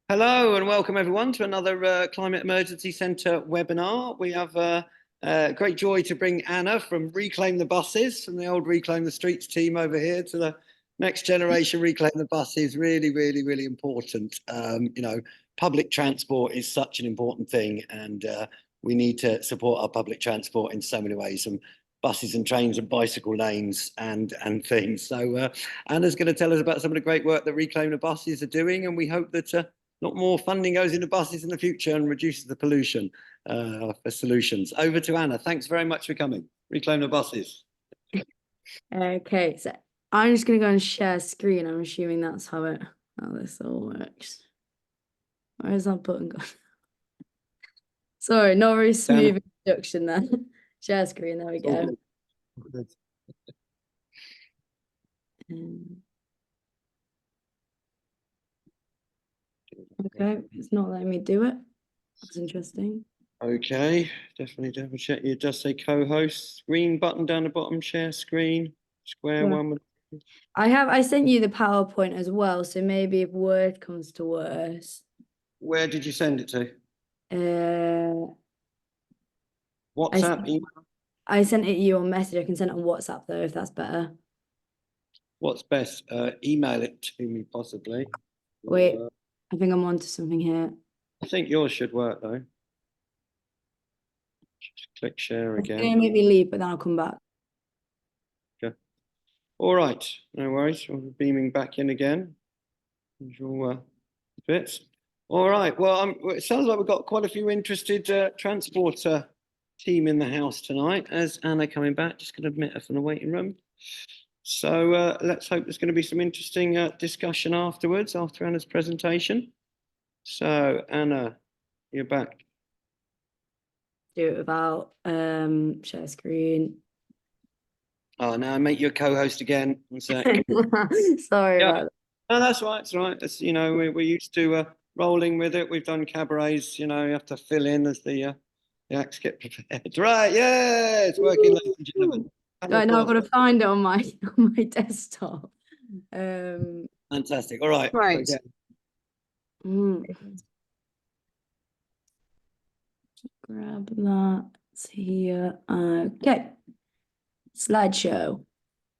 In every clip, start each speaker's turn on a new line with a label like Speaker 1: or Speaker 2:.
Speaker 1: Hello and welcome everyone to another Climate Emergency Centre webinar. We have great joy to bring Anna from Reclaim the Buses, from the old Reclaim the Streets team over here to the next generation Reclaim the Buses. Really important. Public transport is such an important thing, and we need to support our public transport in so many ways, from buses and trains and bicycle lanes and things. So Anna's going to tell us about some of the great work that Reclaim the Buses are doing, and we hope that not more funding goes into buses in the future and reduces the pollution for solutions. Over to Anna. Thanks very much for coming. Reclaim the Buses.
Speaker 2: Okay, so I'm just going to go and share screen. I'm assuming that's how this all works. Where is that button gone? Sorry, not very smooth introduction there. Share screen, there we go. Okay, it's not letting me do it. That's interesting.
Speaker 1: Okay, definitely double check. You just say co-host. Green button down the bottom, share screen, square one.
Speaker 2: I sent you the PowerPoint as well, so maybe if Word comes to worse.
Speaker 1: Where did you send it to? WhatsApp, email?
Speaker 2: I sent it you on message. I can send it on WhatsApp though, if that's better.
Speaker 1: What's best? Email it to me, possibly.
Speaker 2: Wait, I think I'm onto something here.
Speaker 1: I think yours should work though. Just click share again.
Speaker 2: It's gonna make me leave, but then I'll come back.
Speaker 1: Okay. All right, no worries. We're beaming back in again. Usual bits. All right. Well, it sounds like we've got quite a few interested transporter team in the house tonight. As Anna coming back, just going to admit her from the waiting room. So let's hope there's going to be some interesting discussion afterwards, after Anna's presentation. So Anna, you're back.
Speaker 2: Do it without share screen.
Speaker 1: Oh, now I make you a co-host again. One sec.
Speaker 2: Sorry about that.
Speaker 1: No, that's right. It's right. It's, we're used to rolling with it. We've done cabarets. You have to fill in as the acts get prepared. Right? Yeah, it's working, ladies and gentlemen.
Speaker 2: Right, now I've got to find it on my desktop.
Speaker 1: Fantastic. All right.
Speaker 2: Right. Grab that here. Okay. Slideshow.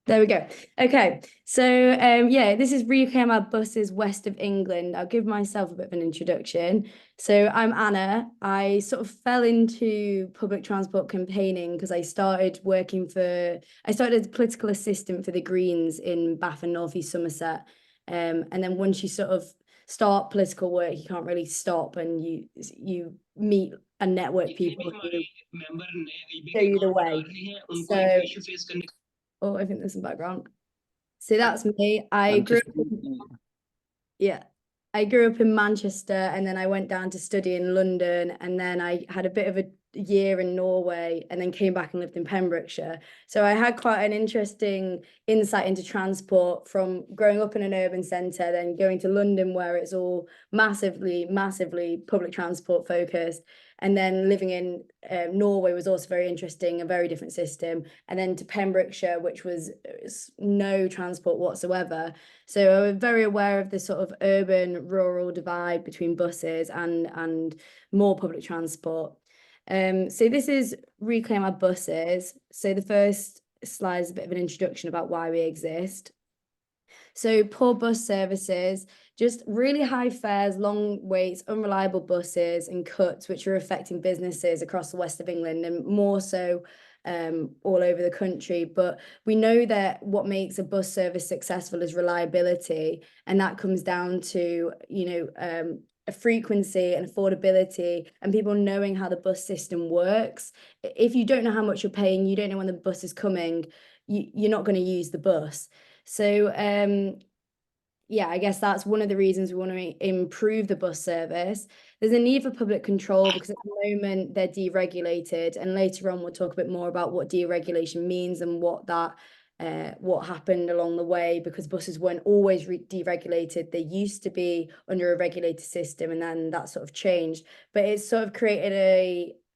Speaker 2: There we go. Okay, so yeah, this is Reclaim Our Buses West of England. I'll give myself a bit of an introduction. So I'm Anna. I sort of fell into public transport campaigning because I started as a political assistant for the Greens in Bath and North East Somerset. And then once you sort of start political work, you can't really stop, and you meet and network people who show you the way. So, oh, I think there's some background. So that's me. I grew up in Manchester, and then I went down to study in London, and then I had a bit of a year in Norway, and then came back and lived in Pembrokeshire. So I had quite an interesting insight into transport from growing up in an urban centre, then going to London where it's all massively public transport focused. And then living in Norway was also very interesting, a very different system. And then to Pembrokeshire, which was no transport whatsoever. So I was very aware of the sort of urban-rural divide between buses and more public transport. So this is Reclaim Our Buses. So the first slide is a bit of an introduction about why we exist. So poor bus services, just really high fares, long waits, unreliable buses and cuts, which are affecting businesses across the west of England and more so all over the country. But we know that what makes a bus service successful is reliability, and that comes down to, a frequency and affordability and people knowing how the bus system works. If you don't know how much you're paying, you don't know when the bus is coming, you're not going to use the bus. So yeah, I guess that's one of the reasons we want to improve the bus service. There's a need for public control because at the moment they're deregulated, and later on we'll talk a bit more about what deregulation means and what happened along the way, because buses weren't always deregulated. They used to be under a regulated system, and then that sort of changed. But it's sort of created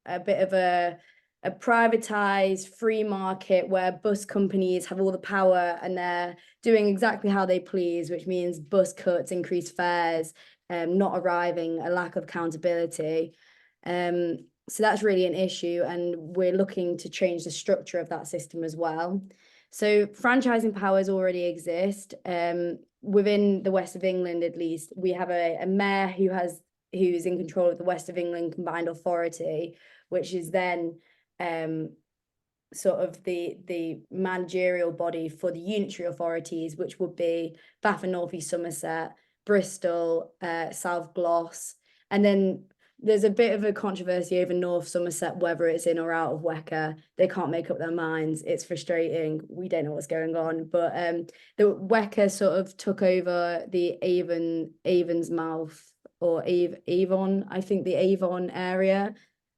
Speaker 2: a bit of a a privatized free market where bus companies have all the power and they're doing exactly how they please, which means bus cuts, increased fares, not arriving, a lack of accountability. So that's really an issue, and we're looking to change the structure of that system as well. So franchising powers already exist. Within the West of England, at least, we have a mayor who's in control of the West of England Combined Authority, which is then sort of the managerial body for the unitary authorities, which would be Bath and North East Somerset, Bristol, South Gloss, and then there's a bit of a controversy over North Somerset, whether it's in or out of WECA. They can't make up their minds. It's frustrating. We don't know what's going on. But the WECA sort of took over the Avonsmouth or Avon, I think the Avon area.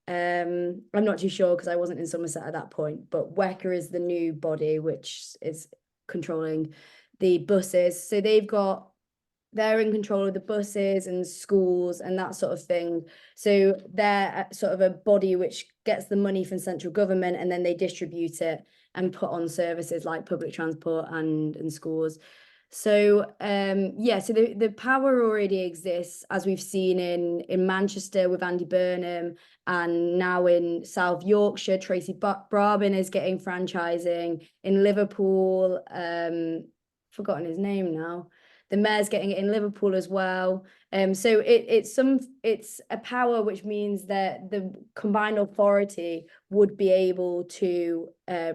Speaker 2: I'm not too sure because I wasn't in Somerset at that point. But WECA is the new body which is controlling the buses. So they're in control of the buses and schools and that sort of thing. So they're sort of a body which gets the money from central government and then they distribute it and put on services like public transport and schools. So yeah, so the power already exists, as we've seen in Manchester with Andy Burnham, and now in South Yorkshire, Tracy Brabin is getting franchising. In Liverpool, forgotten his name now. The mayor's getting it in Liverpool as well. So it's a power which means that the combined authority would be able to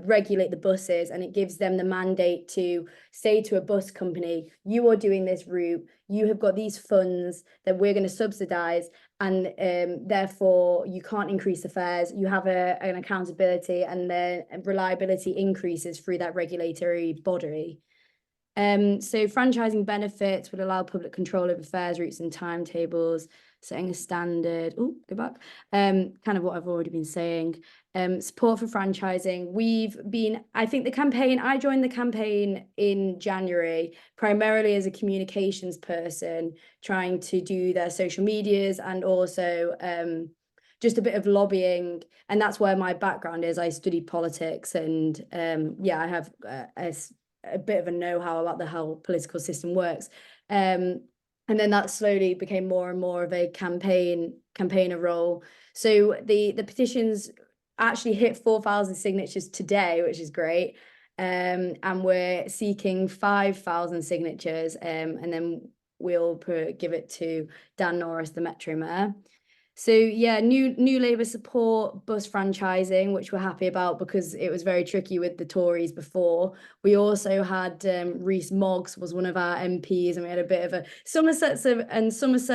Speaker 2: regulate the buses, and it gives them the mandate to say to a bus company, you are doing this route, you have got these funds that we're going to subsidize, and therefore you can't increase the fares. You have an accountability, and the reliability increases through that regulatory body. So franchising benefits would allow public control over fares, routes and timetables, setting a standard. Oh, go back. Kind of what I've already been saying. Support for franchising. I joined the campaign in January, primarily as a communications person, trying to do their social medias and also just a bit of lobbying. And that's where my background is. I studied politics, and yeah, I have a bit of a know-how about how political system works. And then that slowly became more and more of a campaigner role. So the petitions actually hit 4,000 signatures today, which is great. And we're seeking 5,000 signatures, and then we'll give it to Dan Norris, the Metro Mayor. So yeah, new Labour support bus franchising, which we're happy about because it was very tricky with the Tories before. We also had Rees Moggs was one of our MPs, and we had a bit of a Somerset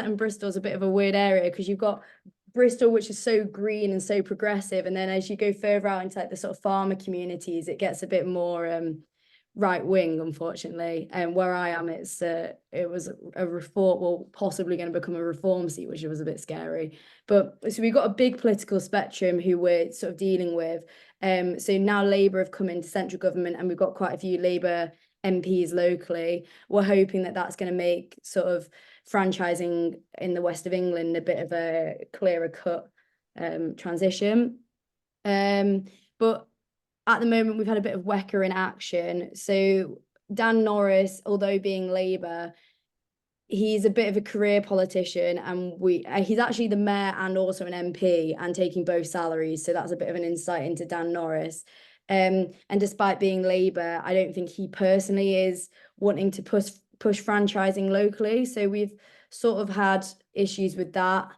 Speaker 2: and Bristol is a bit of a weird area because you've got Bristol, which is so green and so progressive, and then as you go further out into like the sort of farmer communities, it gets a bit more right wing, unfortunately. And where I am, it was a reform, well, possibly going to become a reform seat, which was a bit scary. But so we've got a big political spectrum who we're sort of dealing with. So now Labour have come into central government, and we've got quite a few Labour MPs locally. We're hoping that that's going to make sort of franchising in the West of England a bit of a clearer cut transition. But at the moment, we've had a bit of WECA in action. So Dan Norris, although being Labour, he's a bit of a career politician, and he's actually the mayor and also an MP and taking both salaries. So that's a bit of an insight into Dan Norris. And despite being Labour, I don't think he personally is wanting to push franchising locally. So we've sort of had issues with that.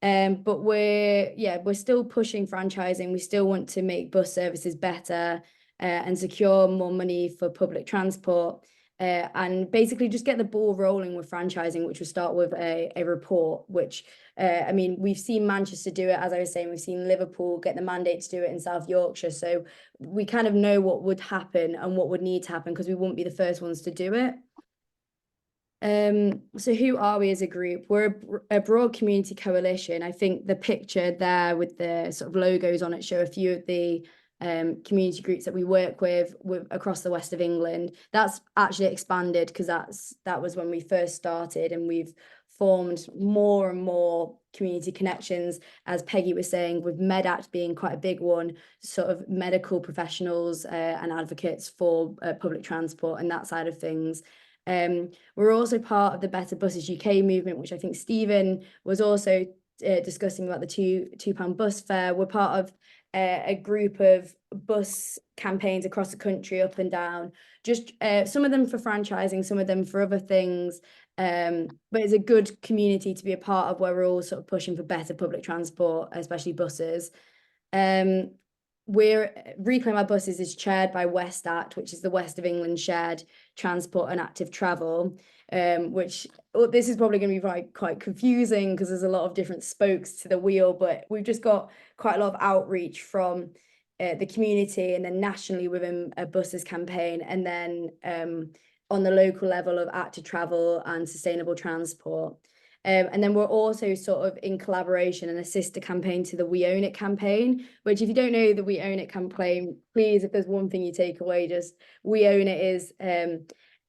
Speaker 2: But we're still pushing franchising. We still want to make bus services better and secure more money for public transport, and basically just get the ball rolling with franchising, which will start with a report, which I mean, we've seen Manchester do it, as I was saying, we've seen Liverpool get the mandate to do it in South Yorkshire. So we kind of know what would happen and what would need to happen because we wouldn't be the first ones to do it. So who are we as a group? We're a broad community coalition. I think the picture there with the sort of logos on it show a few of the community groups that we work with across the west of England. That's actually expanded because that was when we first started, and we've formed more and more community connections, as Peggy was saying, with MedAct being quite a big one, sort of medical professionals and advocates for public transport and that side of things. We're also part of the Better Buses UK movement, which I think Stephen was also discussing about the £2 bus fare. We're part of a group of bus campaigns across the country, up and down, just some of them for franchising, some of them for other things. But it's a good community to be a part of, where we're all sort of pushing for better public transport, especially buses. Reclaim Our Buses is chaired by West Act, which is the West of England Shared Transport and Active Travel, which this is probably going to be quite confusing because there's a lot of different spokes to the wheel, but we've just got quite a lot of outreach from the community, and then nationally within a buses campaign, and then on the local level of active travel and sustainable transport. And then we're also sort of in collaboration and a sister campaign to the We Own It campaign, which, if you don't know the We Own It campaign, please, if there's one thing you take away, just We Own It is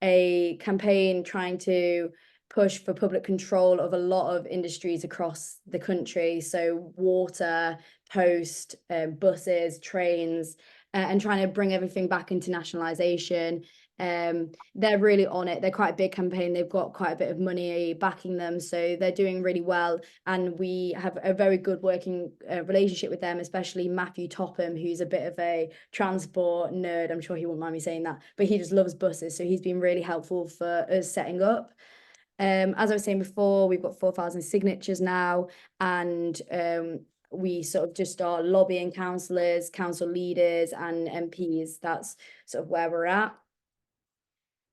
Speaker 2: a campaign trying to push for public control of a lot of industries across the country. So water, post, buses, trains, and trying to bring everything back into nationalisation. They're really on it. They're quite a big campaign. They've got quite a bit of money backing them, so they're doing really well. And we have a very good working relationship with them, especially Matthew Topham, who's a bit of a transport nerd. I'm sure he won't mind me saying that, but he just loves buses. So he's been really helpful for us setting up. As I was saying before, we've got 4,000 signatures now, and we sort of just are lobbying councillors, council leaders and MPs. That's sort of where we're at.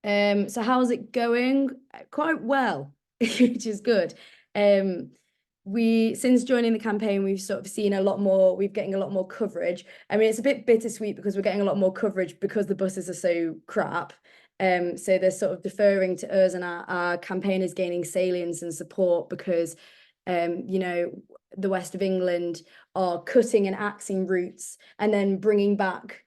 Speaker 2: So how's it going? Quite well, which is good. Since joining the campaign, we've sort of seen a lot more, we're getting a lot more coverage. I mean, it's a bit bittersweet because we're getting a lot more coverage because the buses are so crap. So they're sort of deferring to us, and our campaign is gaining salience and support because, you know, the West of England are cutting and axing routes and then bringing back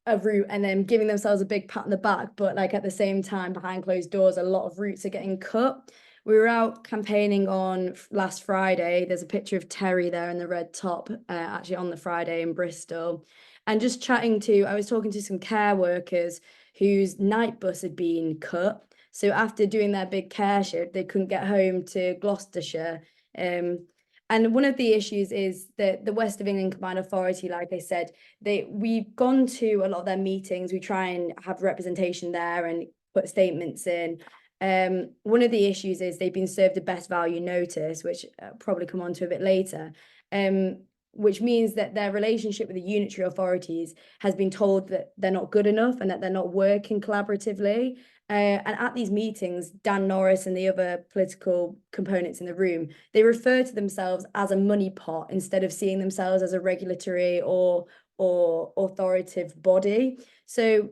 Speaker 2: a route and then giving themselves a big pat on the back, but like at the same time, behind closed doors, a lot of routes are getting cut. We were out campaigning on last Friday. There's a picture of Terry there in the red top, actually on the Friday in Bristol, and just I was talking to some care workers whose night bus had been cut. So after doing their big care shift, they couldn't get home to Gloucestershire. And one of the issues is that the West of England Combined Authority, like I said, we've gone to a lot of their meetings. We try and have representation there and put statements in. One of the issues is they've been served a best value notice, which I'll probably come on to a bit later, which means that their relationship with the unitary authorities has been told that they're not good enough and that they're not working collaboratively. And at these meetings, Dan Norris and the other political components in the room, they refer to themselves as a money pot instead of seeing themselves as a regulatory or authoritative body. So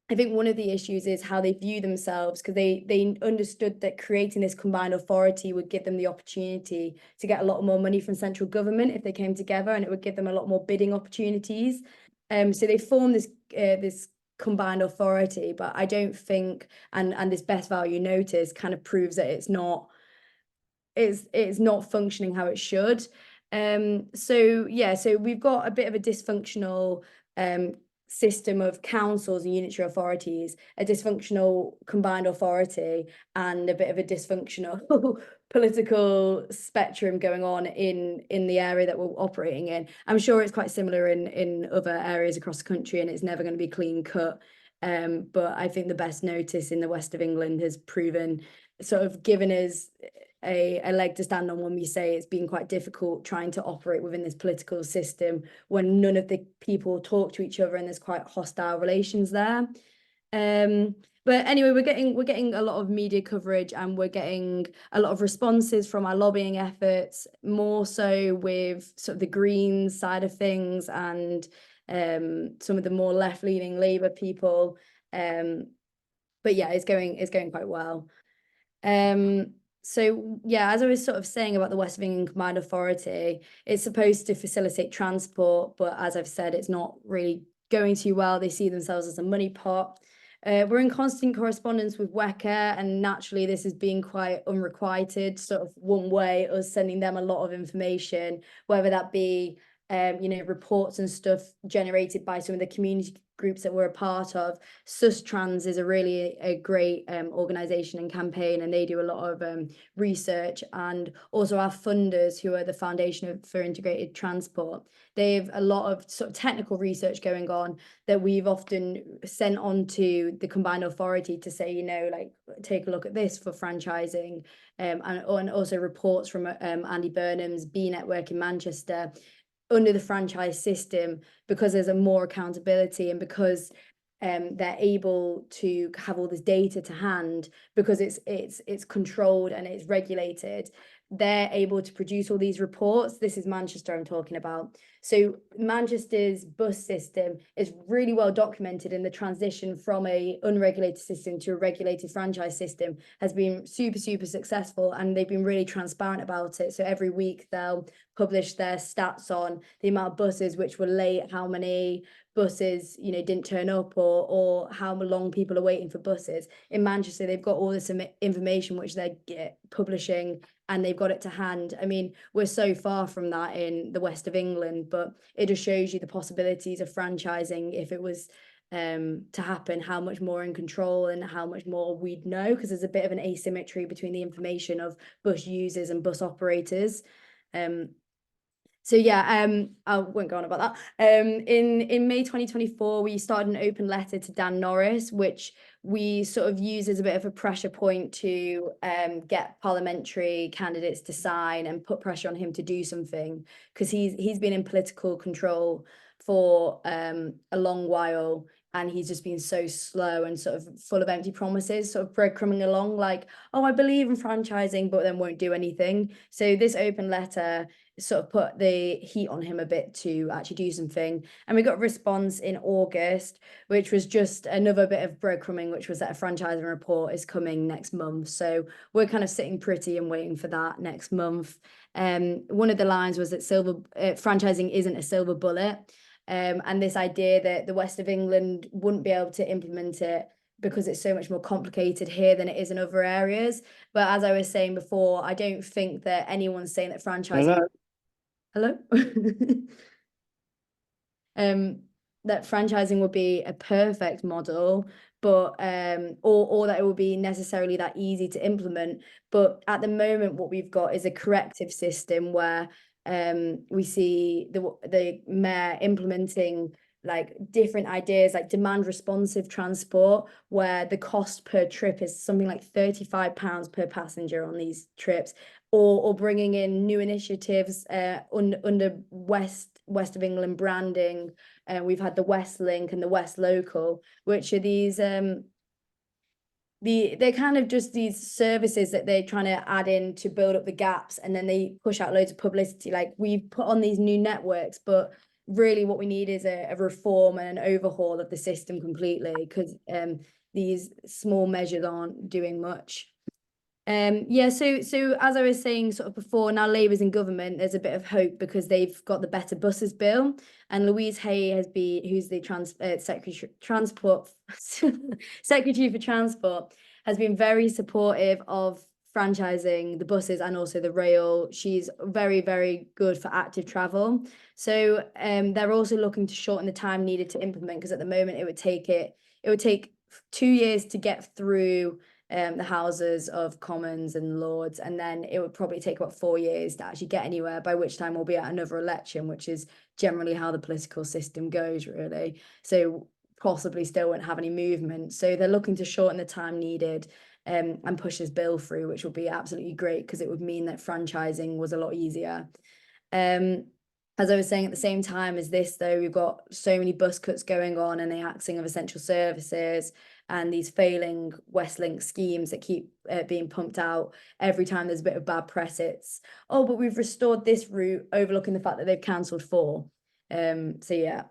Speaker 2: I think one of the issues is how they view themselves, because they understood that creating this combined authority would give them the opportunity to get a lot more money from central government if they came together, and it would give them a lot more bidding opportunities. So they formed this combined authority, but I don't think, and this best value notice kind of proves that it's not functioning how it should. So we've got a bit of a dysfunctional system of councils and unitary authorities, a dysfunctional combined authority, and a bit of a dysfunctional political spectrum going on in the area that we're operating in. I'm sure it's quite similar in other areas across the country, and it's never going to be clean cut. But I think the best notice in the West of England has proven, sort of given us a leg to stand on when we say it's been quite difficult trying to operate within this political system when none of the people talk to each other and there's quite hostile relations there. But anyway, we're getting a lot of media coverage, and we're getting a lot of responses from our lobbying efforts, more so with sort of the Greens side of things and some of the more left-leaning Labour people. But yeah, it's going quite well. So yeah, as I was sort of saying about the West of England Combined Authority, it's supposed to facilitate transport, but as I've said, it's not really going too well. They see themselves as a money pot. We're in constant correspondence with WECA, and naturally this is being quite unrequited, sort of one way, us sending them a lot of information, whether that be reports and stuff generated by some of the community groups that we're a part of. Sustrans is a great organization and campaign, and they do a lot of research, and also our funders, who are the Foundation for Integrated Transport, they have a lot of sort of technical research going on that we've often sent on to the Combined Authority to say, like, take a look at this for franchising, and also reports from Andy Burnham's B Network in Manchester under the franchise system, because there's a more accountability, and because they're able to have all this data to hand, because it's controlled and it's regulated. They're able to produce all these reports. This is Manchester I'm talking about. So Manchester's bus system is really well documented, and the transition from a unregulated system to a regulated franchise system has been super, super successful, and they've been really transparent about it. So every week they'll publish their stats on the amount of buses which were late, how many buses didn't turn up, or how long people are waiting for buses. In Manchester, they've got all this information which they're publishing, and they've got it to hand. I mean, we're so far from that in the West of England, but it just shows you the possibilities of franchising if it was to happen, how much more in control and how much more we'd know, because there's a bit of an asymmetry between the information of bus users and bus operators. So yeah, I won't go on about that. In May 2024, we started an open letter to Dan Norris, which we sort of use as a bit of a pressure point to get parliamentary candidates to sign and put pressure on him to do something, because he's been in political control for a long while, and he's just been so slow and sort of full of empty promises, sort of breadcrumbing along, like, oh, I believe in franchising, but then won't do anything. So this open letter sort of put the heat on him a bit to actually do something. And we got a response in August, which was just another bit of breadcrumbing, which was that a franchising report is coming next month. So we're kind of sitting pretty and waiting for that next month. One of the lines was that franchising isn't a silver bullet. And this idea that the West of England wouldn't be able to implement it because it's so much more complicated here than it is in other areas. But as I was saying before, I don't think that anyone's saying that franchising... Hello? That franchising would be a perfect model, but or that it would be necessarily that easy to implement. But at the moment, what we've got is a corrective system where we see the mayor implementing like different ideas, like demand responsive transport, where the cost per trip is something like £35 per passenger on these trips, or bringing in new initiatives under West of England branding. We've had the West Link and the West Local, which are these they're kind of just these services that they're trying to add in to build up the gaps, and then they push out loads of publicity, like we've put on these new networks, but really what we need is a reform and an overhaul of the system completely, because these small measures aren't doing much. Yeah, so as I was saying sort of before, now Labour's in government, there's a bit of hope because they've got the Better Buses bill, and Louise Hay who's the Secretary for Transport, has been very supportive of franchising the buses and also the rail. She's very, very good for active travel. So they're also looking to shorten the time needed to implement, because at the moment it would take 2 years to get through the Houses of Commons and Lords, and then it would probably take about 4 years to actually get anywhere, by which time we'll be at another election, which is generally how the political system goes, really. So possibly still won't have any movement. So they're looking to shorten the time needed and push this bill through, which would be absolutely great, because it would mean that franchising was a lot easier. As I was saying, at the same time as this, though, we've got so many bus cuts going on and the axing of essential services and these failing Westlink schemes that keep being pumped out. Every time there's a bit of bad press, it's, oh, but we've restored this route, overlooking the fact that they've cancelled 4. So yeah.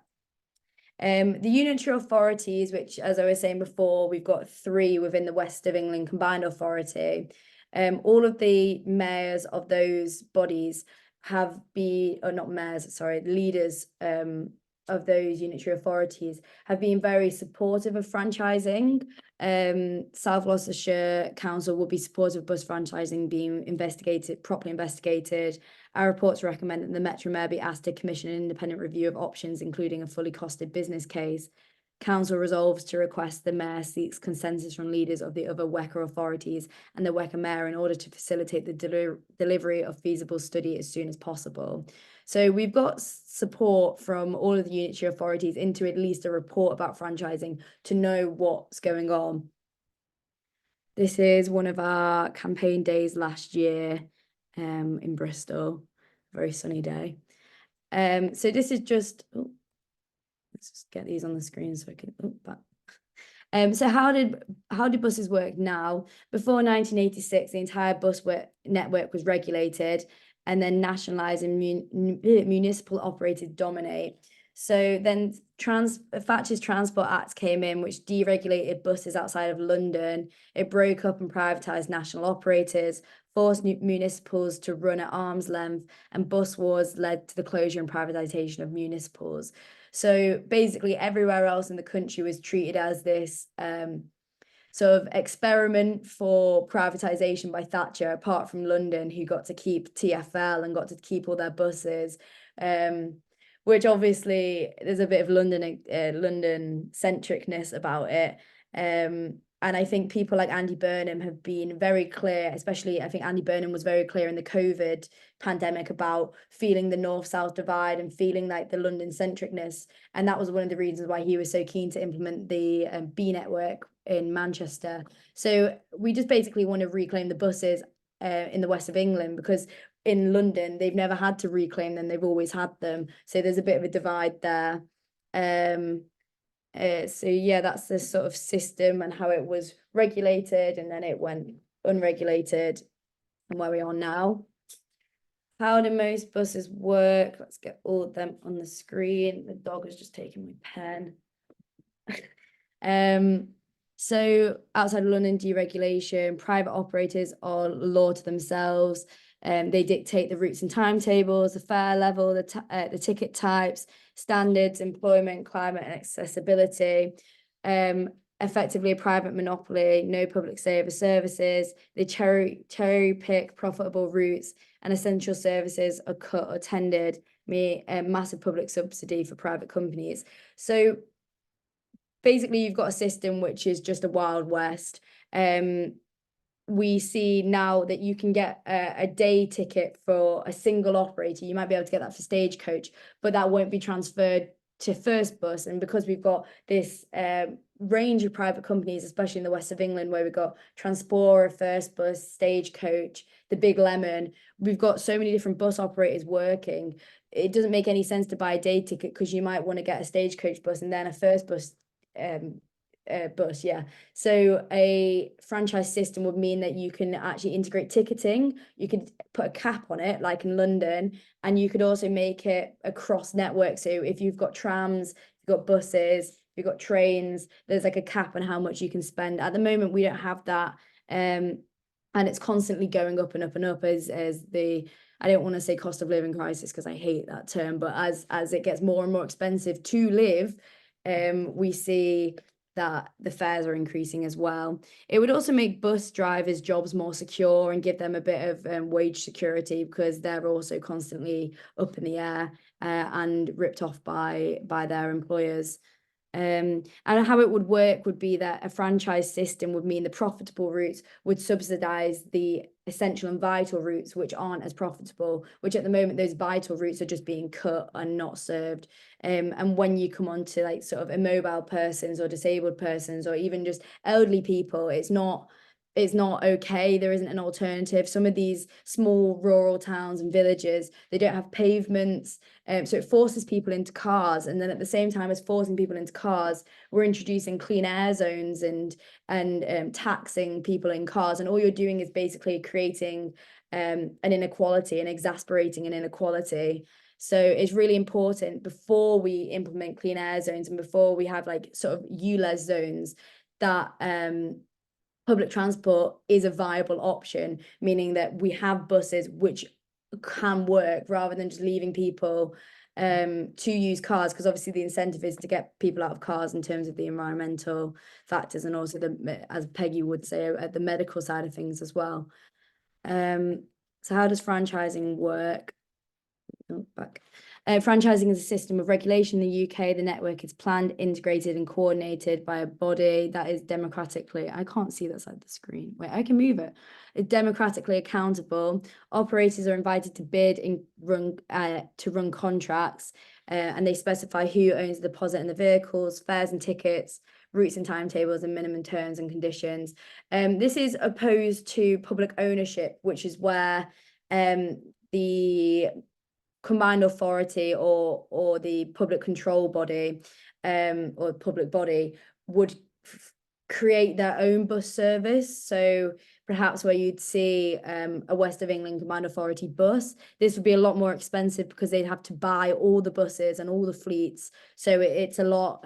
Speaker 2: The unitary authorities, which, as I was saying before, we've got 3 within the West of England Combined Authority. All of the mayors of those bodies have been, or not mayors, sorry, leaders of those unitary authorities have been very supportive of franchising. South Gloucestershire Council will be supportive of bus franchising being properly investigated. Our reports recommend that the Metro Mayor be asked to commission an independent review of options, including a fully costed business case. Council resolves to request the Mayor seeks consensus from leaders of the other WECA authorities and the WECA Mayor in order to facilitate the delivery of feasible study as soon as possible. So we've got support from all of the unitary authorities into at least a report about franchising to know what's going on. This is one of our campaign days last year in Bristol, very sunny day. So this is just, let's just get these on the screen so I can, so how did buses work now? Before 1986, the entire bus network was regulated, and then nationalised and municipal operated dominate. So then Thatcher's Transport Act came in, which deregulated buses outside of London. It broke up and privatised national operators, forced municipals to run at arm's length, and bus wars led to the closure and privatisation of municipals. So basically everywhere else in the country was treated as this sort of experiment for privatisation by Thatcher, apart from London, who got to keep TfL and got to keep all their buses, which obviously there's a bit of London centricness about it. And I think people like Andy Burnham have been very clear, especially I think Andy Burnham was very clear in the COVID pandemic about feeling the north-south divide and feeling like the London centricness. And that was one of the reasons why he was so keen to implement the B network in Manchester. So we just basically want to reclaim the buses in the west of England, because in London, they've never had to reclaim them. They've always had them. So there's a bit of a divide there. So yeah, that's the sort of system and how it was regulated, and then it went unregulated and where we are now. How do most buses work? Let's get all of them on the screen. The dog has just taken my pen. So outside of London, deregulation, private operators are law to themselves. They dictate the routes and timetables, the fare level, the ticket types, standards, employment, climate, and accessibility. Effectively a private monopoly, no public services. They cherry pick profitable routes, and essential services are cut or tendered, a massive public subsidy for private companies. So basically, you've got a system which is just a Wild West. We see now that you can get a day ticket for a single operator. You might be able to get that for Stagecoach, but that won't be transferred to First Bus. And because we've got this range of private companies, especially in the west of England, where we've got Transpora, First Bus, Stagecoach, the Big Lemon, we've got so many different bus operators working. It doesn't make any sense to buy a day ticket, because you might want to get a Stagecoach bus and then a First Bus bus. So a franchise system would mean that you can actually integrate ticketing. You could put a cap on it, like in London, and you could also make it a cross network. So if you've got trams, you've got buses, you've got trains, there's like a cap on how much you can spend. At the moment, we don't have that, and it's constantly going up and up and up as the, I don't want to say cost of living crisis, because I hate that term, but as it gets more and more expensive to live, we see that the fares are increasing as well. It would also make bus drivers' jobs more secure and give them a bit of wage security, because they're also constantly up in the air and ripped off by their employers. And how it would work would be that a franchise system would mean the profitable routes would subsidize the essential and vital routes, which aren't as profitable, which at the moment, those vital routes are just being cut and not served. And when you come on to like sort of immobile persons or disabled persons, or even just elderly people, it's not okay. There isn't an alternative. Some of these small rural towns and villages, they don't have pavements. So it forces people into cars. And then at the same time as forcing people into cars, we're introducing clean air zones and taxing people in cars. And all you're doing is basically creating an inequality and exasperating an inequality. So it's really important before we implement clean air zones and before we have like sort of ULEZ zones that public transport is a viable option, meaning that we have buses which can work rather than just leaving people to use cars, because obviously the incentive is to get people out of cars in terms of the environmental factors and also the, as Peggy would say, at the medical side of things as well. So how does franchising work? Oh, back. Franchising is a system of regulation in the UK. The network is planned, integrated, and coordinated by a body that is democratically, I can't see that side of the screen. Wait, I can move it. It's democratically accountable. Operators are invited to bid and run contracts, and they specify who owns the deposit in the vehicles, fares and tickets, routes and timetables, and minimum terms and conditions. This is opposed to public ownership, which is where the combined authority or the public control body or public body would create their own bus service. So perhaps where you'd see a West of England combined authority bus, this would be a lot more expensive because they'd have to buy all the buses and all the fleets. So it's a lot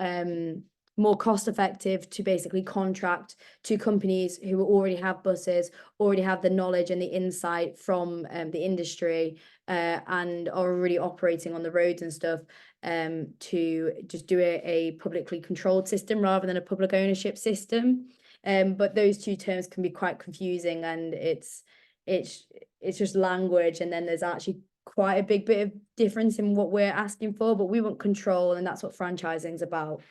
Speaker 2: more cost effective to basically contract to companies who already have buses, already have the knowledge and the insight from the industry, and are already operating on the roads and stuff, to just do a publicly controlled system rather than a public ownership system. But those two terms can be quite confusing, and it's just language, and then there's actually quite a big bit of difference in what we're asking for, but we want control, and that's what franchising is about.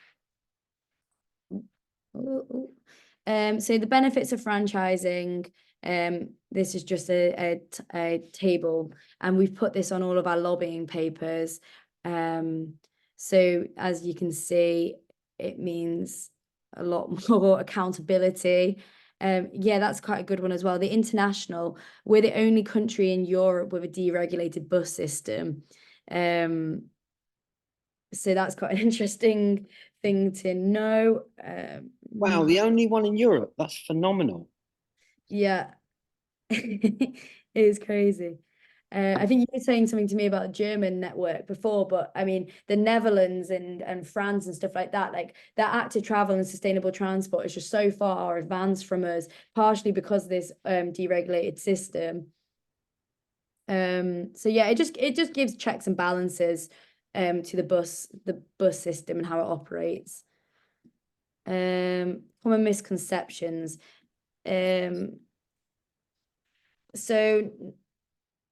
Speaker 2: So the benefits of franchising, this is just a table, and we've put this on all of our lobbying papers. So as you can see, it means a lot more accountability. Yeah, that's quite a good one as well. The international, we're the only country in Europe with a deregulated bus system. So that's quite an interesting thing to know.
Speaker 1: Wow, the only one in Europe. That's phenomenal.
Speaker 2: Yeah, it is crazy. I think you were saying something to me about the German network before, but I mean, the Netherlands and France and stuff like that, like that active travel and sustainable transport is just so far advanced from us, partially because of this deregulated system. So yeah, it just gives checks and balances to the bus system and how it operates. Common misconceptions. So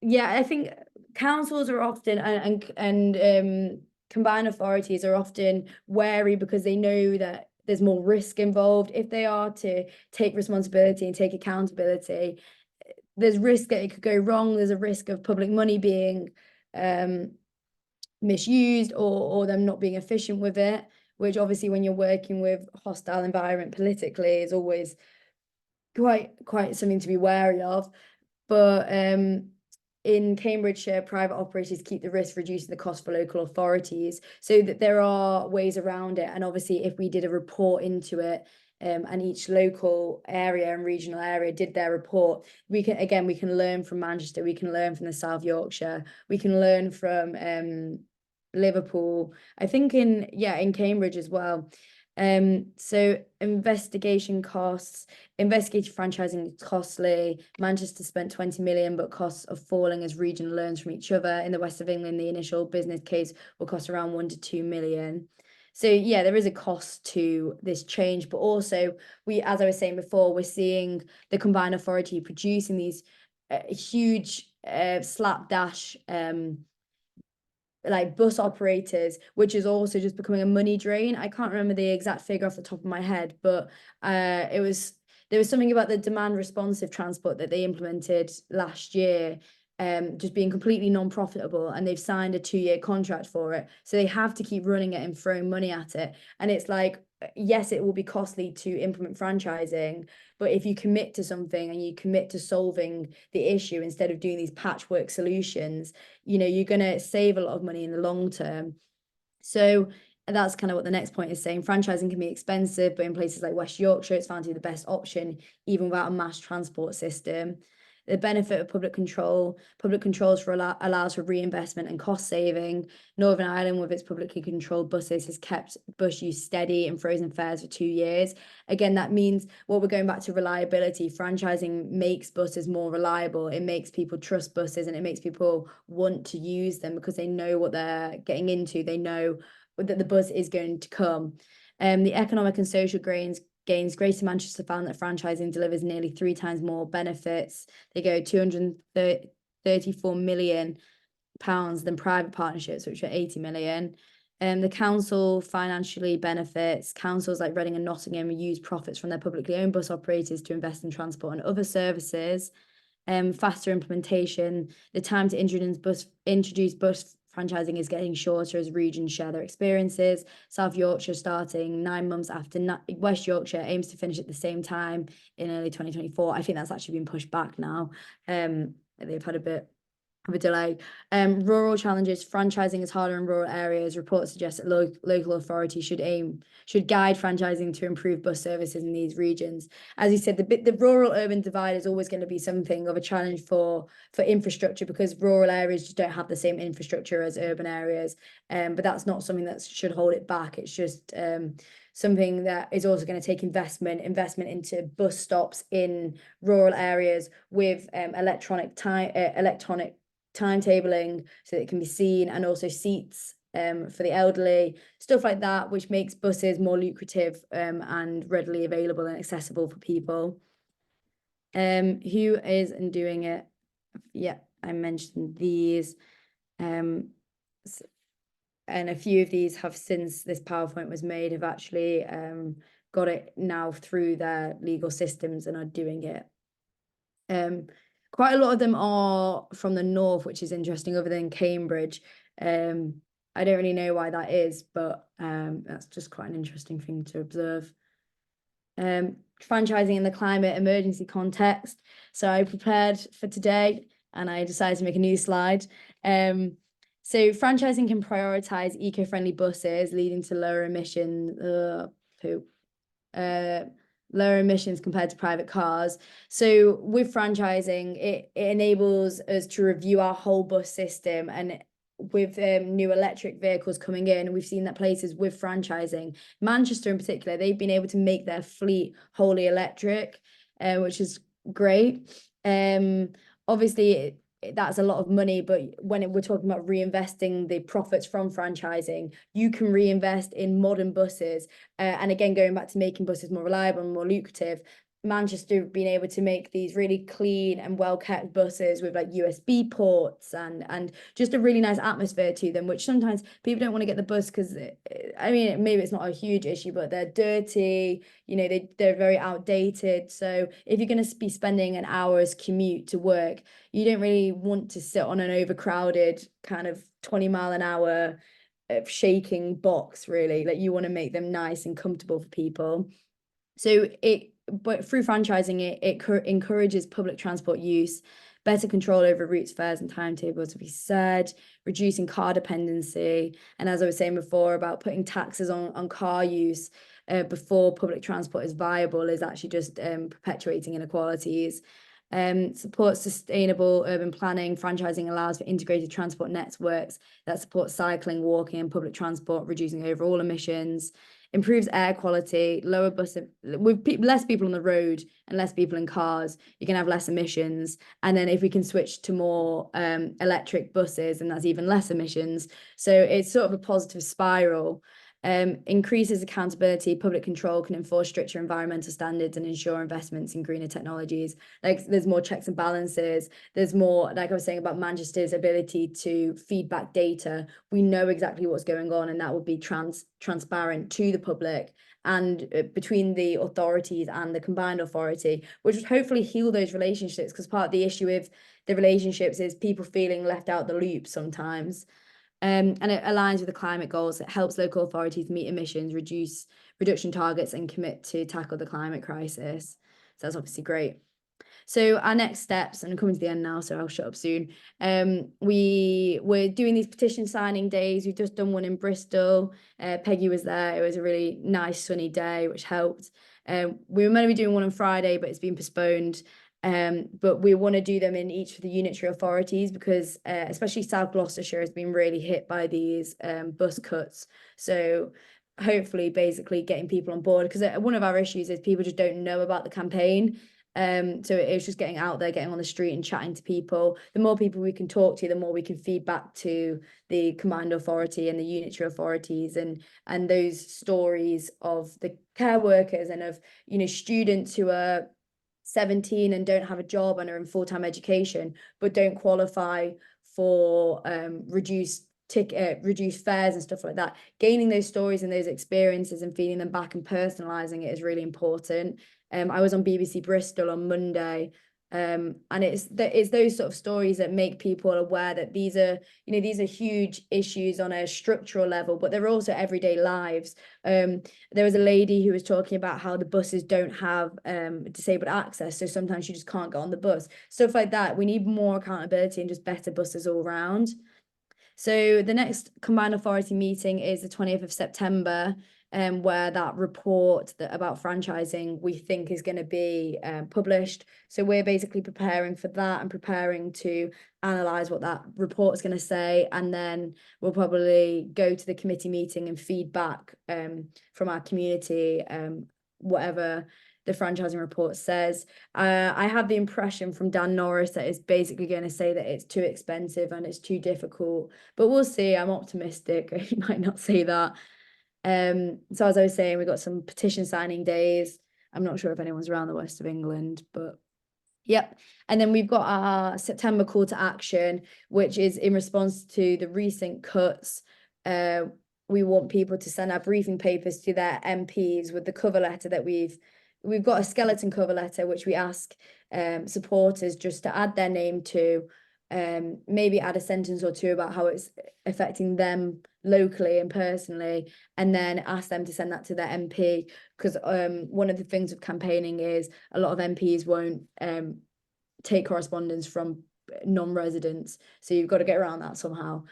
Speaker 2: yeah, I think councils are often and combined authorities are often wary because they know that there's more risk involved. If they are to take responsibility and take accountability, there's risk that it could go wrong. There's a risk of public money being misused or them not being efficient with it, which obviously when you're working with hostile environment politically is always quite something to be wary of. But in Cambridgeshire, private operators keep the risk, reducing the cost for local authorities, so that there are ways around it. And obviously, if we did a report into it, and each local area and regional area did their report, we can learn from Manchester, we can learn from the South Yorkshire, we can learn from Liverpool, I think in Cambridge as well. So investigation costs, investigative franchising is costly. Manchester spent 20 million, but costs are falling as region learns from each other. In the West of England, the initial business case will cost around 1 to 2 million. So yeah, there is a cost to this change, but also as I was saying before, we're seeing the combined authority producing these huge slapdash like bus operators, which is also just becoming a money drain. I can't remember the exact figure off the top of my head, but there was something about the demand responsive transport that they implemented last year, just being completely non-profitable, and they've signed a 2-year contract for it, so they have to keep running it and throwing money at it. And it's like, yes, it will be costly to implement franchising, but if you commit to something and you commit to solving the issue instead of doing these patchwork solutions, you're going to save a lot of money in the long term. So that's kind of what the next point is saying. Franchising can be expensive, but in places like West Yorkshire, it's found to be the best option, even without a mass transport system. The benefit of public controls allows for reinvestment and cost saving. Northern Ireland, with its publicly controlled buses, has kept bus use steady and frozen fares for 2 years. Again, that means what we're going back to reliability. Franchising makes buses more reliable. It makes people trust buses, and it makes people want to use them because they know what they're getting into. They know that the bus is going to come. The economic and social gains, Greater Manchester found that franchising delivers nearly 3 times more benefits. They go £234 million than private partnerships, which are 80 million. The council financially benefits. Councils like Reading and Nottingham use profits from their publicly owned bus operators to invest in transport and other services. Faster implementation. The time to introduce bus franchising is getting shorter as regions share their experiences. South Yorkshire starting 9 months after West Yorkshire aims to finish at the same time in early 2024. I think that's actually been pushed back now. They've had a bit of a delay. Rural challenges. Franchising is harder in rural areas. Reports suggest that local authorities should guide franchising to improve bus services in these regions. As you said, the rural urban divide is always going to be something of a challenge for infrastructure, because rural areas just don't have the same infrastructure as urban areas. But that's not something that should hold it back. It's just something that is also going to take investment into bus stops in rural areas with electronic timetabling so that it can be seen, and also seats for the elderly, stuff like that, which makes buses more lucrative and readily available and accessible for people. Who is doing it? Yeah, I mentioned these. And a few of these have, since this PowerPoint was made, have actually got it now through their legal systems and are doing it. Quite a lot of them are from the north, which is interesting, other than Cambridge. I don't really know why that is, but that's just quite an interesting thing to observe. Franchising in the climate emergency context. So I prepared for today and I decided to make a new slide. So franchising can prioritize eco-friendly buses, leading to lower emissions. Lower emissions compared to private cars. So with franchising, it enables us to review our whole bus system, and with new electric vehicles coming in, we've seen that places with franchising, Manchester in particular, they've been able to make their fleet wholly electric, which is great. Obviously, that's a lot of money, but when we're talking about reinvesting the profits from franchising, you can reinvest in modern buses. And again, going back to making buses more reliable and more lucrative, Manchester being able to make these really clean and well-kept buses with like USB ports and just a really nice atmosphere to them, which sometimes people don't want to get the bus because, I mean, maybe it's not a huge issue, but they're dirty, you know, they're very outdated. So if you're going to be spending an hour's commute to work, you don't really want to sit on an overcrowded kind of 20-mile-an-hour shaking box, really. Like, you want to make them nice and comfortable for people. But through franchising, it encourages public transport use, better control over routes, fares and timetables, as we said, reducing car dependency. And as I was saying before about putting taxes on car use before public transport is viable is actually just perpetuating inequalities. Supports sustainable urban planning. Franchising allows for integrated transport networks that support cycling, walking and public transport, reducing overall emissions. Improves air quality, lower with less people on the road and less people in cars, you can have less emissions. And then if we can switch to more electric buses, and that's even less emissions. So it's sort of a positive spiral. Increases accountability, public control can enforce stricter environmental standards and ensure investments in greener technologies. Like, there's more checks and balances. There's more, like I was saying about Manchester's ability to feedback data. We know exactly what's going on, and that will be transparent to the public and between the authorities and the combined authority, which would hopefully heal those relationships, because part of the issue with the relationships is people feeling left out the loop sometimes. And it aligns with the climate goals. It helps local authorities meet emissions, reduction targets, and commit to tackle the climate crisis. So that's obviously great. So our next steps, and I'm coming to the end now, so I'll shut up soon. We're doing these petition signing days. We've just done one in Bristol. Peggy was there. It was a really nice sunny day, which helped. We were meant to be doing one on Friday, but it's been postponed. But we want to do them in each of the unitary authorities because especially South Gloucestershire has been really hit by these bus cuts. So hopefully basically getting people on board, because one of our issues is people just don't know about the campaign. So it's just getting out there, getting on the street and chatting to people. The more people we can talk to, the more we can feed back to the combined authority and the unitary authorities, and those stories of the care workers and of, you know, students who are 17 and don't have a job and are in full-time education but don't qualify for reduced fares and stuff like that. Gaining those stories and those experiences and feeding them back and personalizing it is really important. I was on BBC Bristol on Monday, and it's those sort of stories that make people aware that these are, you know, these are huge issues on a structural level, but they're also everyday lives. There was a lady who was talking about how the buses don't have disabled access, so sometimes you just can't get on the bus. Stuff like that. We need more accountability and just better buses all around. So the next combined authority meeting is the 20th of September, where that report about franchising we think is going to be published. So we're basically preparing for that and preparing to analyse what that report is going to say, and then we'll probably go to the committee meeting and feedback from our community, whatever the franchising report says. I have the impression from Dan Norris that it's basically going to say that it's too expensive and it's too difficult, but we'll see. I'm optimistic. He might not say that. So as I was saying, we've got some petition signing days. I'm not sure if anyone's around the west of England, but yep. And then we've got our September call to action, which is in response to the recent cuts. We want people to send our briefing papers to their MPs with the cover letter that we've got a skeleton cover letter, which we ask supporters just to add their name to, maybe add a sentence or two about how it's affecting them locally and personally, and then ask them to send that to their MP. Because one of the things of campaigning is a lot of MPs won't take correspondence from non-residents, so you've got to get around that somehow.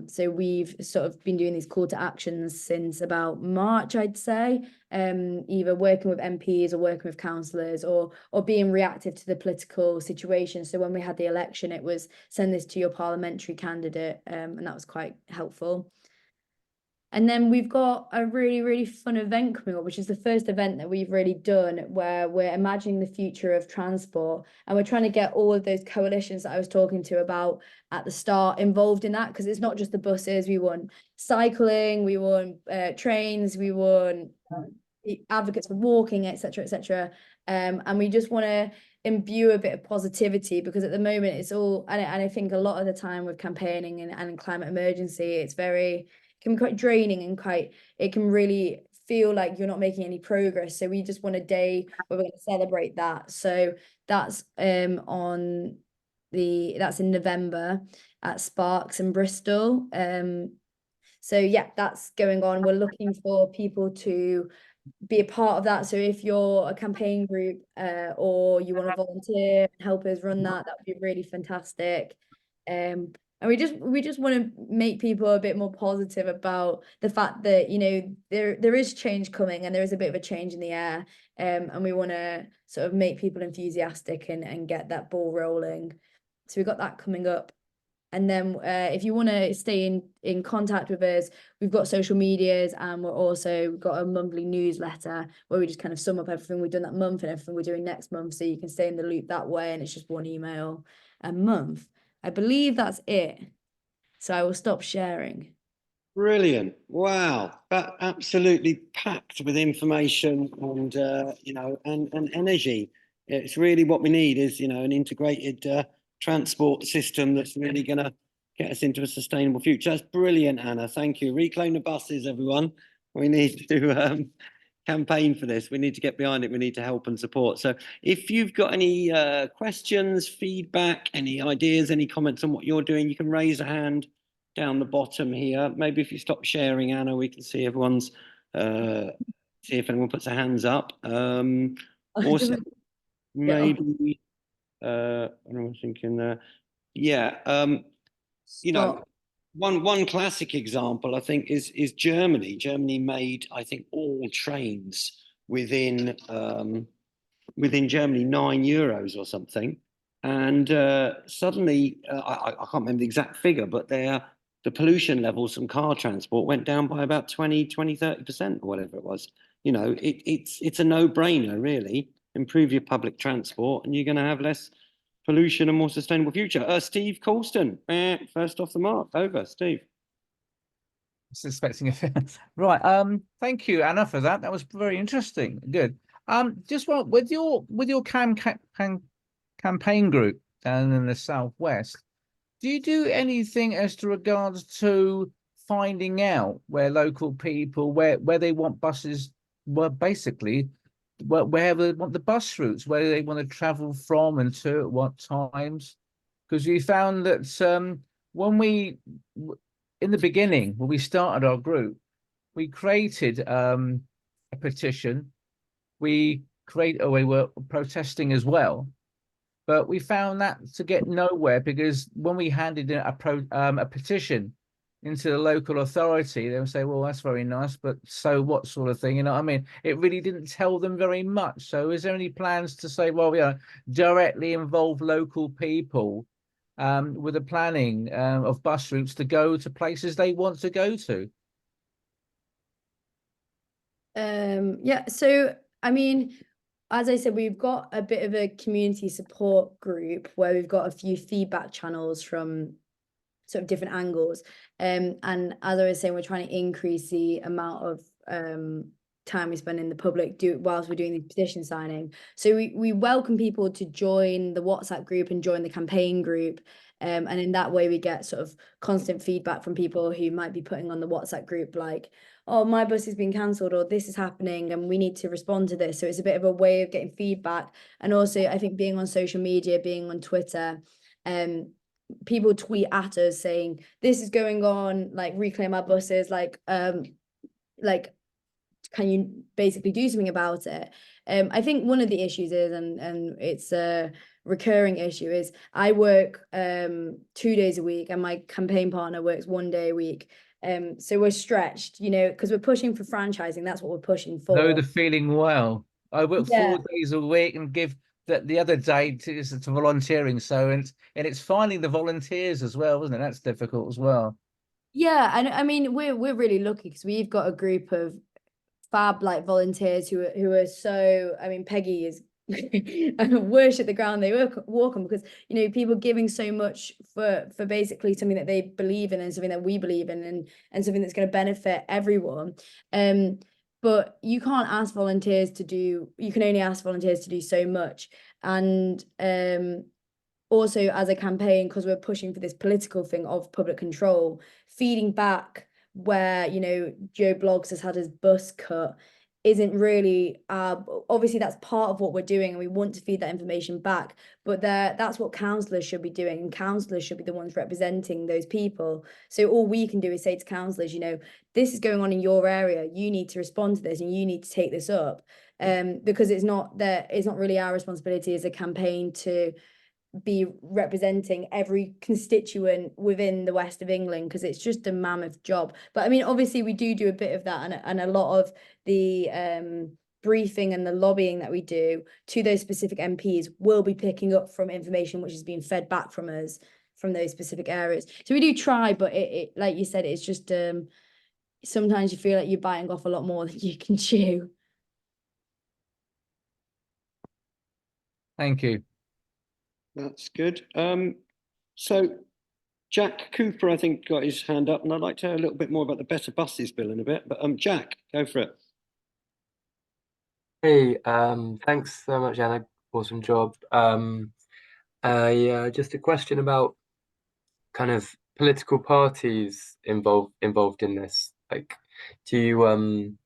Speaker 2: So we've sort of been doing these call to actions since about March, I'd say, either working with MPs or working with councillors, or being reactive to the political situation. So when we had the election, it was send this to your parliamentary candidate, and that was quite helpful. And then we've got a really, really fun event coming up, which is the first event that we've really done where we're imagining the future of transport. And we're trying to get all of those coalitions that I was talking to about at the start involved in that, because it's not just the buses. We want cycling, we want trains, we want advocates for walking, etc., etc. And we just want to imbue a bit of positivity, because at the moment it's all, and I think a lot of the time with campaigning and climate emergency, it's very, can be quite draining and it can really feel like you're not making any progress. So we just want a day where we're going to celebrate that. So that's that's in November at Sparks in Bristol. So yeah, that's going on. We're looking for people to be a part of that. So if you're a campaign group or you want to volunteer and help us run that would be really fantastic. And we just want to make people a bit more positive about the fact that, you know, there is change coming, and there is a bit of a change in the air, and we want to sort of make people enthusiastic and get that ball rolling. So we've got that coming up. And then if you want to stay in contact with us, we've got social medias, and we've got a monthly newsletter where we just kind of sum up everything we've done that month and everything we're doing next month, so you can stay in the loop that way, and it's just one email a month. I believe that's it. So I will stop sharing.
Speaker 1: Brilliant. Wow. That absolutely packed with information and, you know, and energy. It's really what we need is, you know, an integrated transport system that's really going to get us into a sustainable future. That's brilliant, Anna. Thank you. Reclaim the buses, everyone. We need to campaign for this. We need to get behind it. We need to help and support. So if you've got any questions, feedback, any ideas, any comments on what you're doing, you can raise a hand down the bottom here. Maybe if you stop sharing, Anna, we can see everyone's, see if anyone puts their hands up. Also, maybe, I'm thinking, yeah, you know, one classic example, I think, is Germany. Germany made, I think, all trains within within Germany €9 or something. And suddenly, I can't remember the exact figure, but the pollution levels from car transport went down by about 30% or whatever it was. You know, it's a no-brainer, really. Improve your public transport and you're going to have less pollution and more sustainable future. Steve Colston, first off the mark. Over, Steve.
Speaker 3: Suspecting a right. Thank you, Anna, for that. That was very interesting. Good. Just what with your campaign group down in the southwest, do you do anything as to regards to finding out where local people where they want buses, well, basically where they want the bus routes, where they want to travel from and to at what times? Because we found that when we in the beginning, when we started our group, we created a petition. We were protesting as well, but we found that to get nowhere because when we handed in a petition into the local authority, they would say, "Well, that's very nice, but so what?" sort of thing. You know what I mean? It really didn't tell them very much. So, is there any plans to say, well, directly involve local people with the planning of bus routes to go to places they want to go to?
Speaker 2: Yeah, so I mean, as I said, we've got a bit of a community support group where we've got a few feedback channels from sort of different angles. And as I was saying, we're trying to increase the amount of time we spend in the public whilst we're doing the petition signing. So we welcome people to join the WhatsApp group and join the campaign group. And in that way, we get sort of constant feedback from people who might be putting on the WhatsApp group like, oh, my bus has been cancelled, or this is happening and we need to respond to this. So it's a bit of a way of getting feedback. And also, I think being on social media, being on Twitter, people tweet at us saying, this is going on, like, reclaim our buses, like can you basically do something about it? I think one of the issues is, and it's a recurring issue, is I work 2 days a week and my campaign partner works 1 day a week. So we're stretched, because we're pushing for franchising. That's what we're pushing for.
Speaker 3: Know the feeling well. I work 4 days a week and give the other day to volunteering. So and it's finding the volunteers as well, isn't it? That's difficult as well.
Speaker 2: Yeah, and I mean we're really lucky because we've got a group of fab volunteers who are so, I mean, Peggy is worship the ground they walk on, because people giving so much for basically something that they believe in and something that we believe in and something that's going to benefit everyone. But you can't ask volunteers to do, you can only ask volunteers to do so much. And also as a campaign, because we're pushing for this political thing of public control, feeding back where Joe Bloggs has had his bus cut isn't really obviously that's part of what we're doing and we want to feed that information back, but that's what councillors should be doing, and councillors should be the ones representing those people. So all we can do is say to councillors, this is going on in your area, you need to respond to this and you need to take this up, because it's not really our responsibility as a campaign to be representing every constituent within the west of England, because it's just a mammoth job. But I mean, obviously we do a bit of that, and a lot of the briefing and the lobbying that we do to those specific MPs will be picking up from information which is being fed back from us from those specific areas. So we do try, but it like you said, it's just sometimes you feel like you're biting off a lot more than you can chew.
Speaker 3: Thank you.
Speaker 1: That's good. So Jack Cooper, I think, got his hand up, and I'd like to hear a little bit more about the Better Buses bill in a bit. But Jack, go for it.
Speaker 4: Hey, thanks so much, Anna. Awesome job. Just a question about kind of political parties involved in this. Like, do you in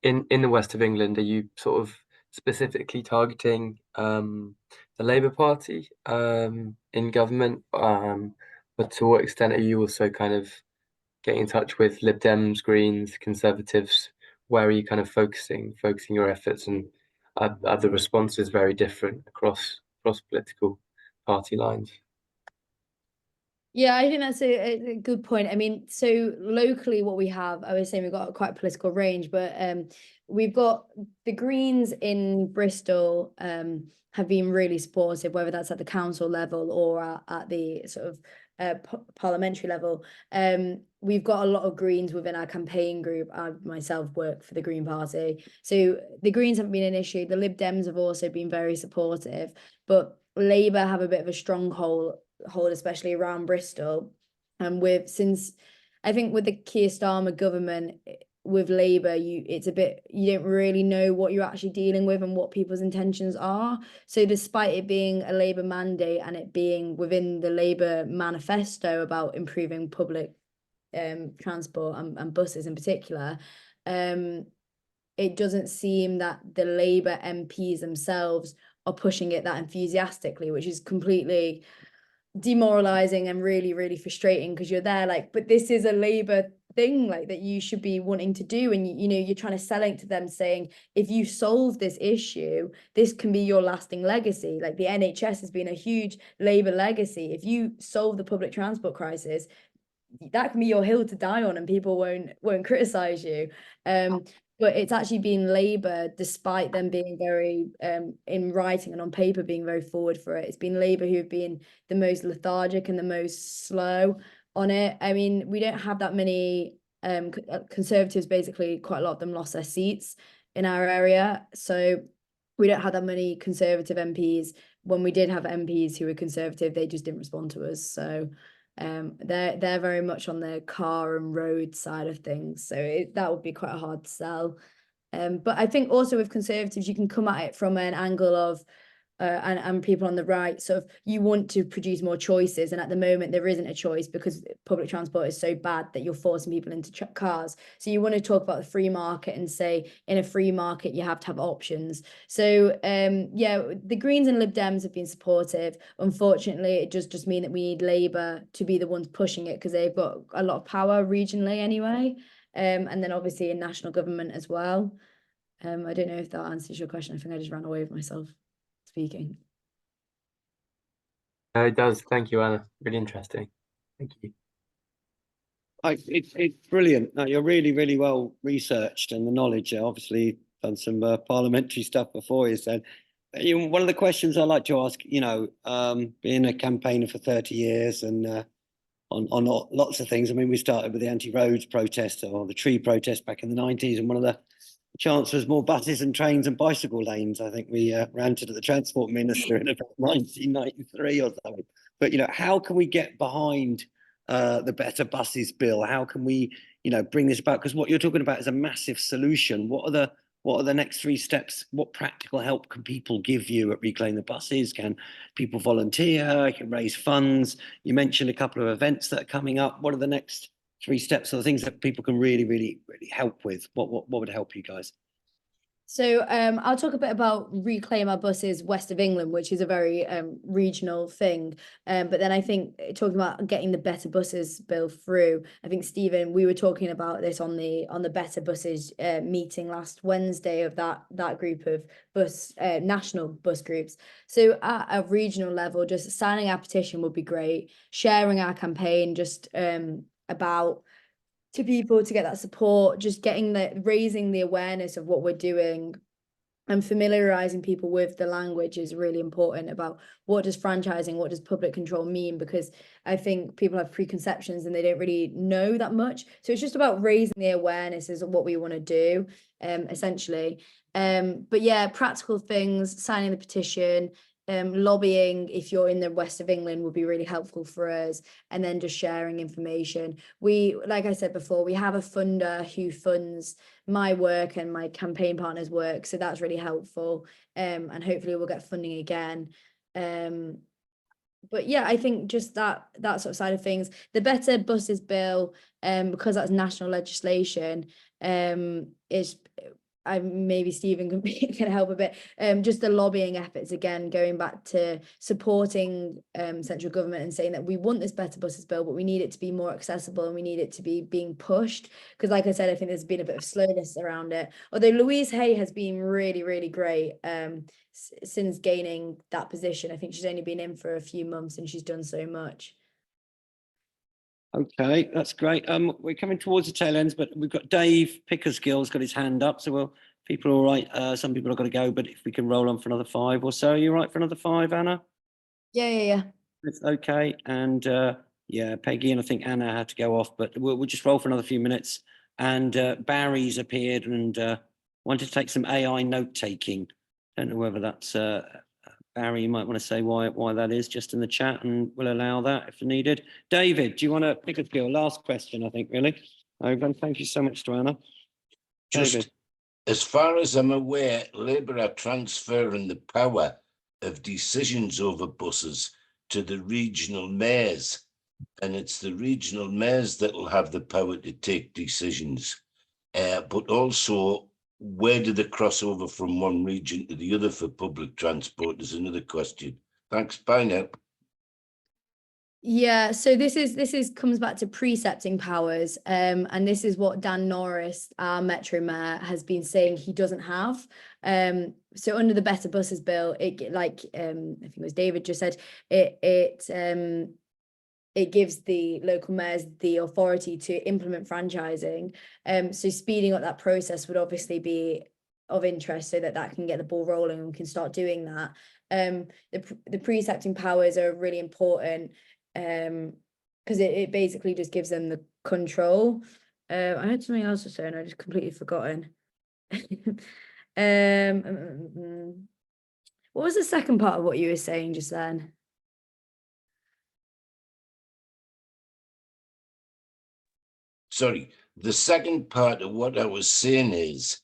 Speaker 4: the west of England, are you sort of specifically targeting the Labour Party in government? But to what extent are you also kind of getting in touch with Lib Dems, Greens, Conservatives? Where are you kind of focusing your efforts, and are the responses very different across political party lines?
Speaker 2: Yeah, I think that's a good point. I mean, so locally, what we have, I was saying we've got quite a political range, but we've got the Greens in Bristol have been really supportive, whether that's at the council level or at the sort of parliamentary level. We've got a lot of Greens within our campaign group. I myself work for the Green Party, so the Greens haven't been an issue. The Lib Dems have also been very supportive, but Labour have a bit of a stronghold, especially around Bristol. And since I think with the Keir Starmer government with Labour, it's a bit, you don't really know what you're actually dealing with and what people's intentions are. So despite it being a Labour mandate and it being within the Labour manifesto about improving public transport and buses in particular, it doesn't seem that the Labour MPs themselves are pushing it that enthusiastically, which is completely demoralizing and really, really frustrating, because you're there like, but this is a Labour thing like that you should be wanting to do, and you know, you're trying to sell it to them saying, if you solve this issue, this can be your lasting legacy. Like the NHS has been a huge Labour legacy. If you solve the public transport crisis, that can be your hill to die on and people won't criticize you. But it's actually been Labour, despite them being very in writing and on paper being very forward for it, it's been Labour who've been the most lethargic and the most slow on it. I mean, we don't have that many Conservatives. Basically quite a lot of them lost their seats in our area, so we don't have that many Conservative MPs. When we did have MPs who were Conservative, they just didn't respond to us. So they're very much on the car and road side of things, so that would be quite a hard sell. But I think also with Conservatives, you can come at it from an angle of and people on the right, sort of, you want to produce more choices, and at the moment there isn't a choice because public transport is so bad that you're forcing people into cars. So you want to talk about the free market and say, in a free market you have to have options. So yeah, the Greens and Lib Dems have been supportive. Unfortunately, it does just mean that we need Labour to be the ones pushing it, because they've got a lot of power regionally anyway, and then obviously in national government as well. I don't know if that answers your question. I think I just ran away with myself speaking.
Speaker 4: It does. Thank you, Anna. Really interesting. Thank you.
Speaker 1: It's brilliant. No, you're really, really well researched, and the knowledge. Obviously, done some parliamentary stuff before you said. One of the questions I like to ask, being a campaigner for 30 years and on lots of things. I mean, we started with the anti-roads protest or the tree protest back in the 90s, and one of the chance was more buses and trains and bicycle lanes. I think we ranted at the transport minister in about 1993 or something. But how can we get behind the Better Buses bill? How can we bring this about? Because what you're talking about is a massive solution. What are the next 3 steps? What practical help can people give you at Reclaim the Buses? Can people volunteer? Can raise funds? You mentioned a couple of events that are coming up. What are the next 3 steps or the things that people can really, really, really help with? What would help you guys?
Speaker 2: So I'll talk a bit about Reclaim Our Buses West of England, which is a very regional thing. But then I think talking about getting the Better Buses bill through, I think, Stephen, we were talking about this on the Better Buses meeting last Wednesday of that group of national bus groups. So at a regional level, just signing our petition would be great. Sharing our campaign just about to people to get that support, just raising the awareness of what we're doing and familiarizing people with the language is really important about what does franchising, what does public control mean, because I think people have preconceptions and they don't really know that much. So it's just about raising the awareness is what we want to do, essentially. But yeah, practical things, signing the petition, lobbying if you're in the west of England would be really helpful for us, and then just sharing information. Like I said before, we have a funder who funds my work and my campaign partners' work, so that's really helpful, and hopefully we'll get funding again. But yeah, I think just that sort of side of things, the Better Buses bill, because that's national legislation, is maybe Stephen can help a bit. Just the lobbying efforts, again, going back to supporting central government and saying that we want this Better Buses bill, but we need it to be more accessible and we need it to be being pushed. Because like I said, I think there's been a bit of slowness around it. Although Louise Hay has been really, really great since gaining that position. I think she's only been in for a few months and she's done so much.
Speaker 1: Okay, that's great. We're coming towards the tail ends, but we've got Dave Pickersgill's got his hand up. So well, people are all right. Some people have got to go, but if we can roll on for another 5 or so, you right for another 5, Anna?
Speaker 2: Yeah.
Speaker 1: It's okay. And yeah, Peggy and I think Anna had to go off, but we'll just roll for another few minutes. And Barry's appeared and wanted to take some AI note taking. Don't know whether that's Barry, you might want to say why that is just in the chat, and we'll allow that if needed. David, do you want to pick a skill? Last question, I think, really. Over. Thank you so much to Anna.
Speaker 5: Just
Speaker 1: David.
Speaker 5: as far as I'm aware, Labour are transferring the power of decisions over buses to the regional mayors, and it's the regional mayors that will have the power to take decisions. But also, where do they cross over from one region to the other for public transport is another question. Thanks. Bye now.
Speaker 2: Yeah, so this is comes back to precepting powers, and this is what Dan Norris, our Metro Mayor, has been saying he doesn't have. So under the Better Buses Bill, it I think it was David just said, it gives the local mayors the authority to implement franchising. So speeding up that process would obviously be of interest so that can get the ball rolling and we can start doing that. The precepting powers are really important because it basically just gives them the control. I had something else to say and I just completely forgotten. What was the second part of what you were saying just then?
Speaker 5: Sorry, the second part of what I was saying is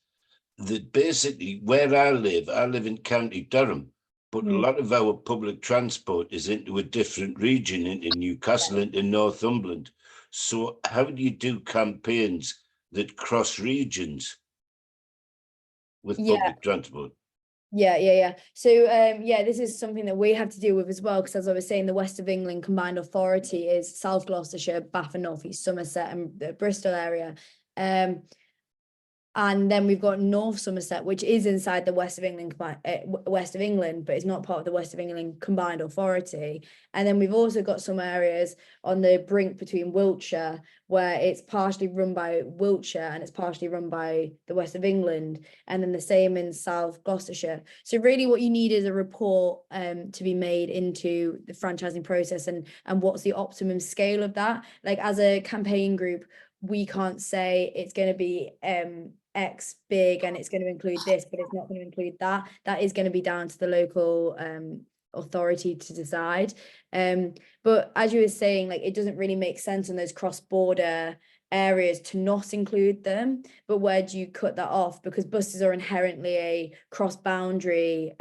Speaker 5: that basically where I live in County Durham, but a lot of our public transport is into a different region, into Newcastle, into Northumberland. So how do you do campaigns that cross regions with public transport?
Speaker 2: Yeah. So yeah, this is something that we have to deal with as well, because as I was saying, the West of England Combined Authority is South Gloucestershire, Bath and North East Somerset and the Bristol area. And then we've got North Somerset, which is inside the West of England, but it's not part of the West of England Combined Authority. And then we've also got some areas on the brink between Wiltshire, where it's partially run by Wiltshire and it's partially run by the West of England. And then the same in South Gloucestershire. So really what you need is a report to be made into the franchising process and what's the optimum scale of that. Like as a campaign group, we can't say it's going to be X big and it's going to include this, but it's not going to include that. That is going to be down to the local authority to decide. But as you were saying, like it doesn't really make sense in those cross-border areas to not include them. But where do you cut that off? Because buses are inherently a cross-boundary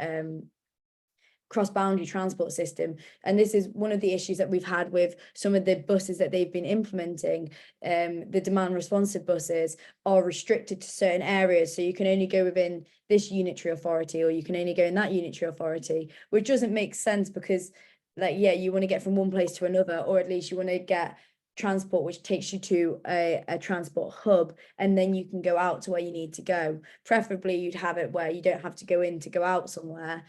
Speaker 2: transport system, and this is one of the issues that we've had with some of the buses that they've been implementing. The demand responsive buses are restricted to certain areas, so you can only go within this unitary authority or you can only go in that unitary authority, which doesn't make sense because like you want to get from one place to another, or at least you want to get transport which takes you to a transport hub, and then you can go out to where you need to go. Preferably you'd have it where you don't have to go in to go out somewhere.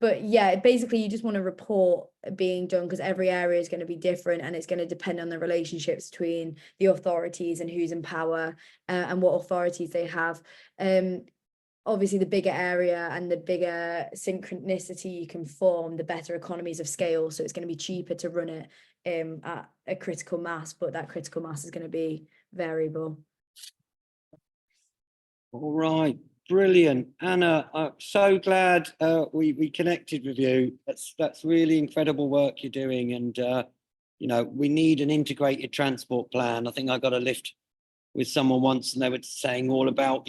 Speaker 2: But yeah, basically you just want to report being done because every area is going to be different and it's going to depend on the relationships between the authorities and who's in power and what authorities they have. Obviously the bigger area and the bigger synchronicity you can form, the better economies of scale. So it's going to be cheaper to run it at a critical mass, but that critical mass is going to be variable. All
Speaker 1: right. Brilliant, Anna. I'm so glad we connected with you. That's really incredible work you're doing, and you know, we need an integrated transport plan. I think I got a lift with someone once, and they were saying all about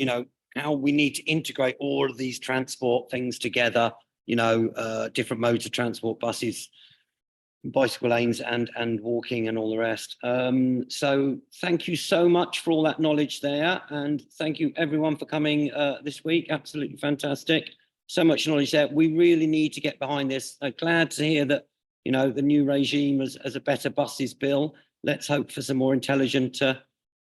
Speaker 1: how we need to integrate all of these transport things together. Different modes of transport, buses, bicycle lanes and walking and all the rest. So thank you so much for all that knowledge there, and thank you everyone for coming this week. Absolutely fantastic. So much knowledge there. We really need to get behind this. Glad to hear that the new regime as a Better Buses Bill. Let's hope for some more intelligent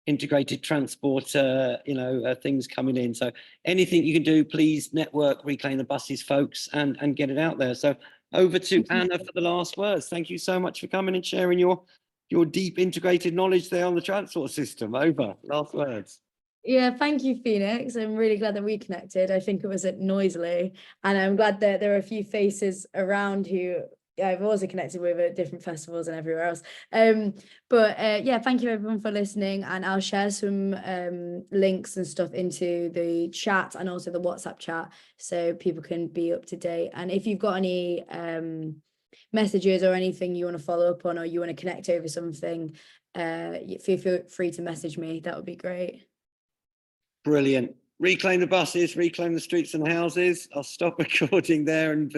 Speaker 1: integrated transport things coming in. So anything you can do, please network Reclaim the Buses folks and get it out there. So over to Anna for the last words. Thank you so much for coming and sharing your your deep integrated knowledge there on the transport system. Over. Last words.
Speaker 2: Yeah, thank you, Phoenix. I'm really glad that we connected. I think it was at Noisily, and I'm glad that there are a few faces around who I've also connected with at different festivals and everywhere else. Yeah, thank you everyone for listening, and I'll share some links and stuff into the chat and also the WhatsApp chat so people can be up to date. And if you've got any messages or anything you want to follow up on, or you want to connect over something, feel free to message me. That would be great.
Speaker 1: Brilliant. Reclaim the buses, reclaim the streets and houses. I'll stop recording there and